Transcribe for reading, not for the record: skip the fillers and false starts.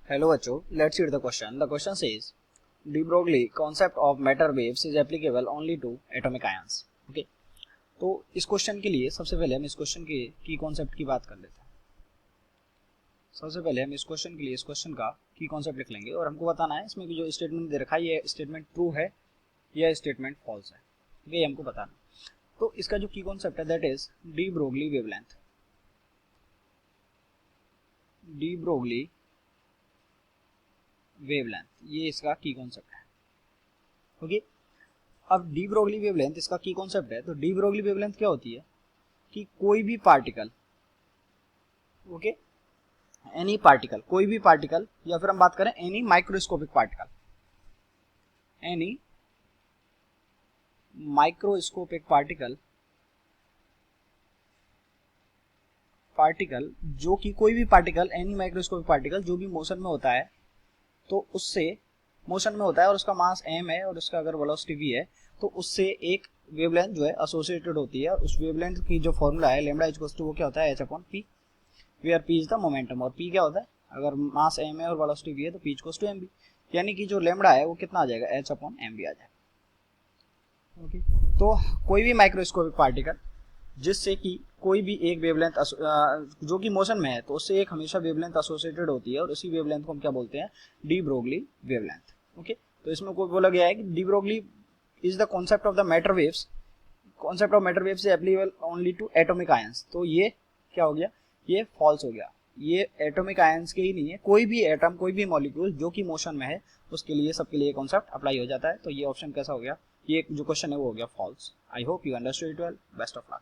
Hello बच्चों, let's read the question. The question says, de Broglie concept of matter waves is applicable only to atomic ions. Okay, तो इस question के लिए सबसे पहले हम इस क्वेश्चन के की कॉन्सेप्ट की बात कर लेते हैं। सबसे पहले हम इस क्वेश्चन के लिए इस क्वेश्चन का की कॉन्सेप्ट लिख लेंगे और हमको बताना है इसमें जो स्टेटमेंट दे रखा है ये स्टेटमेंट ट्रू है या स्टेटमेंट फॉल्स है। ये हमको बताना। तो इसका जो की कॉन्सेप्ट है that is de Broglie wavelength. De Broglie wavelength, ये इसका की कॉन्सेप्ट है। ओके, अब डी ब्रोगली वेवलेंथ इसका की कॉन्सेप्ट है। तो डी ब्रोगली वेवलेंथ क्या होती है कि कोई भी पार्टिकल, ओके, एनी पार्टिकल, कोई भी पार्टिकल, या फिर हम बात करें any microscopic particle, any microscopic particle, particle जो कि कोई भी पार्टिकल, एनी माइक्रोस्कोपिक पार्टिकल जो भी मोशन में होता है, तो उससे मोशन में होता है और उसका मास m है और उसका अगर वेलोसिटी v है, तो उससे एक वेवलेंथ जो है एसोसिएटेड होती है। और उस वेवलेंथ की जो फॉर्मूला है लैम्डा इक्वल्स टू वो क्या होता है h/p, where p is the momentum. और p क्या होता है, अगर मास m है और वेलोसिटी v है तो p इक्वल्स टू mv, यानी कि जो लैम्डा है वो कितना आ जाएगा, h/mv आ जाएगा। ओके, तो कोई भी माइक्रोस्कोपिक पार्टिकल जिससे कि कोई भी एक वेवलेंथ जो कि मोशन में है, तो उससे एक हमेशा वेवलेंथ एसोसिएटेड होती है और उसी वेवलेंथ को हम क्या बोलते हैं, डी ब्रोगली वेवलेंथ। ओके, तो इसमें कोई बोला गया है कि de Broglie is the concept of the matter waves, concept of matter waves is applicable only to atomic ions. तो ये क्या हो गया, ये फॉल्स हो गया। ये एटॉमिक आयंस के ही नहीं है, कोई भी एटम, कोई भी मॉलिक्यूल जो कि मोशन में है उसके लिए, सबके लिए कॉन्सेप्ट अप्लाई हो जाता है। तो ये ऑप्शन कैसा हो गया, ये जो क्वेश्चन है वो हो गया false. I hope you understood it well. Best of luck.